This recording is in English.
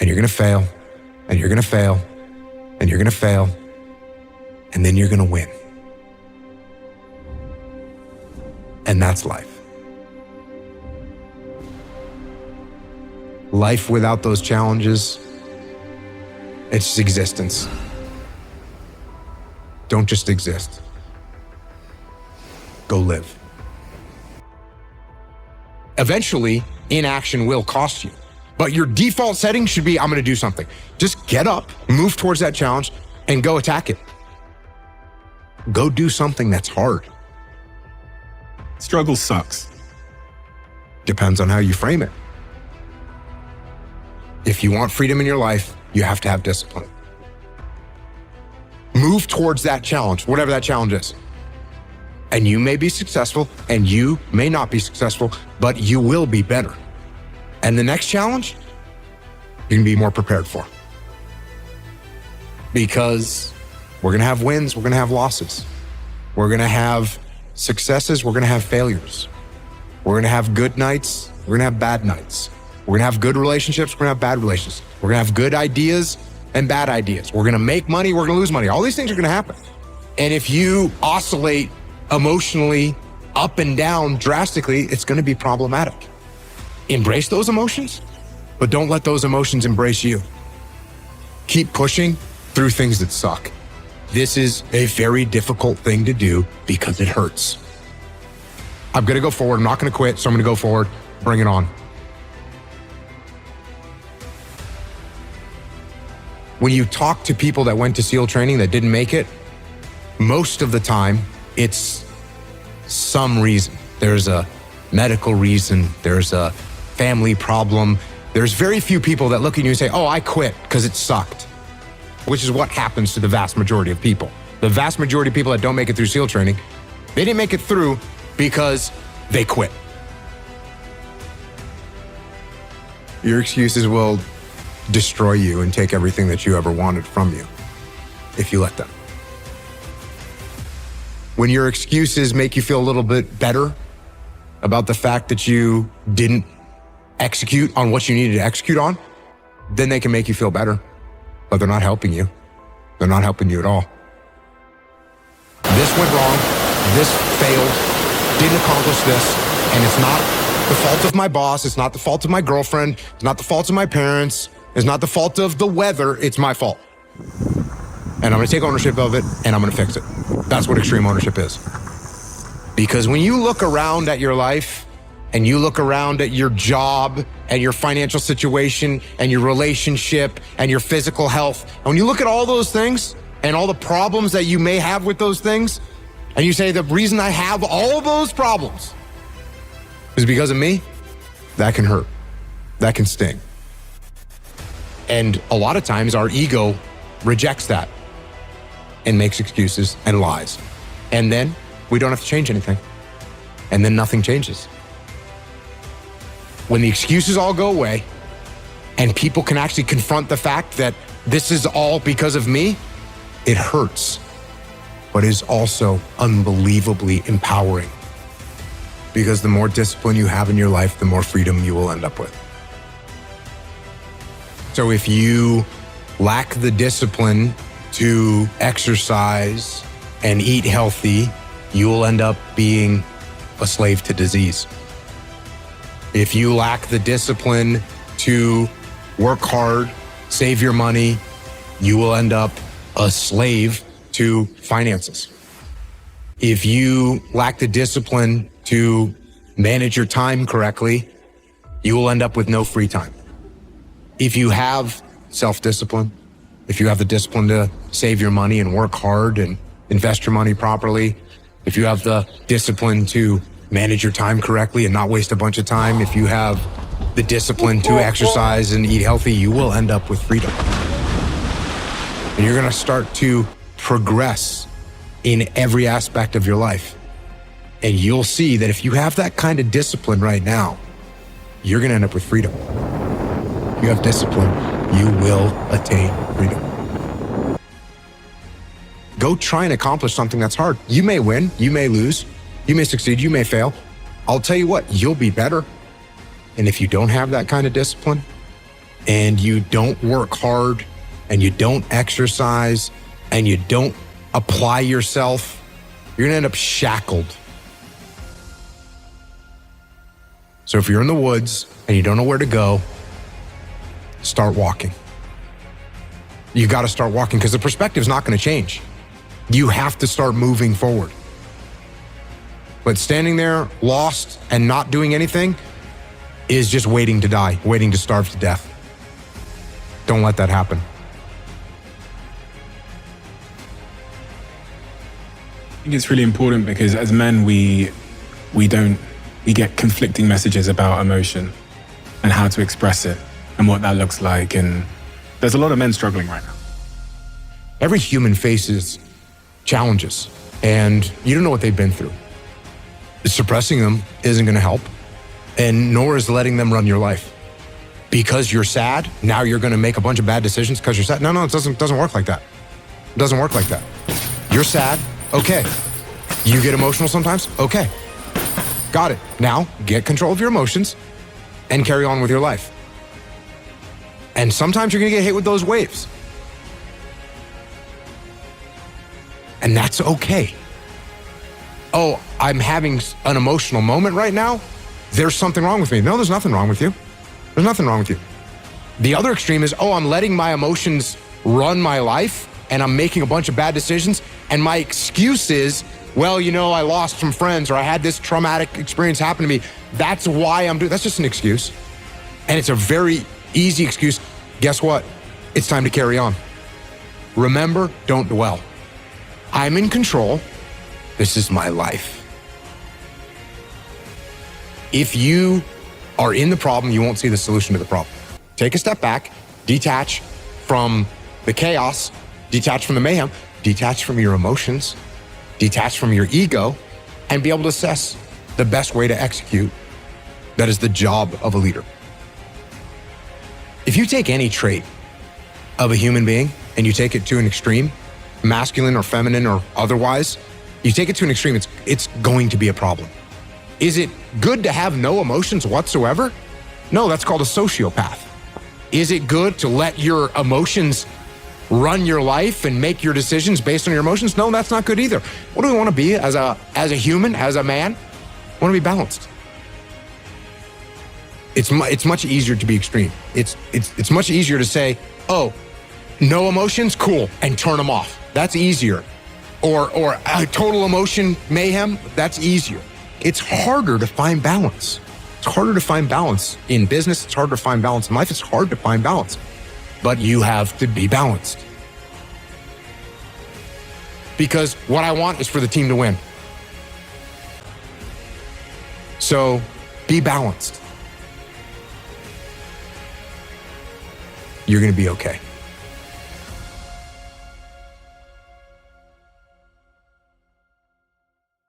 and you're going to fail, and you're going to fail, and you're going to fail, and then you're going to win. And that's life. Life without those challenges, it's just existence. Don't just exist. Go live. Eventually, inaction will cost you. But your default setting should be, I'm going to do something. Just get up, move towards that challenge, and go attack it. Go do something that's hard. Struggle sucks. Depends on how you frame it. If you want freedom in your life, you have to have discipline. Move towards that challenge, whatever that challenge is. And you may be successful and you may not be successful, but you will be better. And the next challenge, you can be more prepared for. Because we're going to have wins, we're going to have losses. We're going to have successes, we're going to have failures. We're going to have good nights, we're going to have bad nights. We're going to have good relationships, we're going to have bad relationships. We're going to have good ideas and bad ideas. We're going to make money, we're going to lose money. All these things are going to happen. And if you oscillate emotionally up and down drastically, it's going to be problematic. Embrace those emotions, but don't let those emotions embrace you. Keep pushing through things that suck. This is a very difficult thing to do because it hurts. I'm going to go forward. I'm not going to quit, so I'm going to go forward. Bring it on. When you talk to people that went to SEAL training that didn't make it, most of the time, it's some reason. There's a medical reason. There's a family problem. There's very few people that look at you and say, oh, I quit because it sucked, which is what happens to the vast majority of people. The vast majority of people that don't make it through SEAL training, they didn't make it through because they quit. Your excuses will destroy you and take everything that you ever wanted from you if you let them. When your excuses make you feel a little bit better about the fact that you didn't execute on what you needed to execute on, then they can make you feel better, but they're not helping you. They're not helping you at all. This went wrong, this failed, didn't accomplish this, and it's not the fault of my boss, it's not the fault of my girlfriend, it's not the fault of my parents, it's not the fault of the weather, it's my fault. And I'm gonna take ownership of it and I'm gonna fix it. That's what extreme ownership is. Because when you look around at your life and you look around at your job and your financial situation and your relationship and your physical health, and when you look at all those things and all the problems that you may have with those things, and you say, the reason I have all those problems is because of me, that can hurt. That can sting. And a lot of times our ego rejects that and makes excuses and lies. And then we don't have to change anything. And then nothing changes. When the excuses all go away and people can actually confront the fact that this is all because of me, it hurts, but is also unbelievably empowering. Because the more discipline you have in your life, the more freedom you will end up with. So if you lack the discipline to exercise and eat healthy, you will end up being a slave to disease. If you lack the discipline to work hard, save your money, you will end up a slave to finances. If you lack the discipline to manage your time correctly, you will end up with no free time. If you have self-discipline, if you have the discipline to save your money and work hard and invest your money properly, if you have the discipline to manage your time correctly and not waste a bunch of time, if you have the discipline to exercise and eat healthy, you will end up with freedom. And you're gonna start to progress in every aspect of your life. And you'll see that if you have that kind of discipline right now, you're gonna end up with freedom. If you have discipline, you will attain freedom. Go try and accomplish something that's hard. You may win, you may lose, you may succeed, you may fail. I'll tell you what, you'll be better. And if you don't have that kind of discipline, and you don't work hard and you don't exercise and you don't apply yourself, you're gonna end up shackled. So if you're in the woods and you don't know where to go, start walking. You gotta start walking because the perspective's not gonna change. You have to start moving forward. But standing there lost and not doing anything is just waiting to die, waiting to starve to death. Don't let that happen. I think it's really important because as men, we get conflicting messages about emotion and how to express it and what that looks like. And there's a lot of men struggling right now. Every human faces challenges and you don't know what they've been through. Suppressing them isn't going to help, and nor is letting them run your life. Because you're sad, now you're going to make a bunch of bad decisions because you're sad. No, it doesn't work like that. It doesn't work like that. You're sad, okay. You get emotional sometimes, okay. Got it. Now get control of your emotions and carry on with your life. And sometimes you're going to get hit with those waves. And that's okay. Oh, I'm having an emotional moment right now. There's something wrong with me. No, there's nothing wrong with you. There's nothing wrong with you. The other extreme is, I'm letting my emotions run my life and I'm making a bunch of bad decisions. And my excuse is, I lost some friends or I had this traumatic experience happen to me. That's why I'm doing, that's just an excuse. And it's a very easy excuse. Guess what? It's time to carry on. Remember, don't dwell. I'm in control. This is my life. If you are in the problem, you won't see the solution to the problem. Take a step back, detach from the chaos, detach from the mayhem, detach from your emotions, detach from your ego, and be able to assess the best way to execute. That is the job of a leader. If you take any trait of a human being and you take it to an extreme, masculine or feminine or otherwise, you take it to an extreme, it's going to be a problem. Is it good to have no emotions whatsoever? No, that's called a sociopath. Is it good to let your emotions run your life and make your decisions based on your emotions? No, that's not good either. What do we want to be as a human, as a man? We want to be balanced. It's much easier to be extreme. It's much easier to say, no emotions, cool, and turn them off. That's easier. Or a total emotion mayhem, that's easier. It's harder to find balance. It's harder to find balance in business. It's harder to find balance in life. It's hard to find balance, but you have to be balanced. Because what I want is for the team to win. So be balanced. You're going to be okay.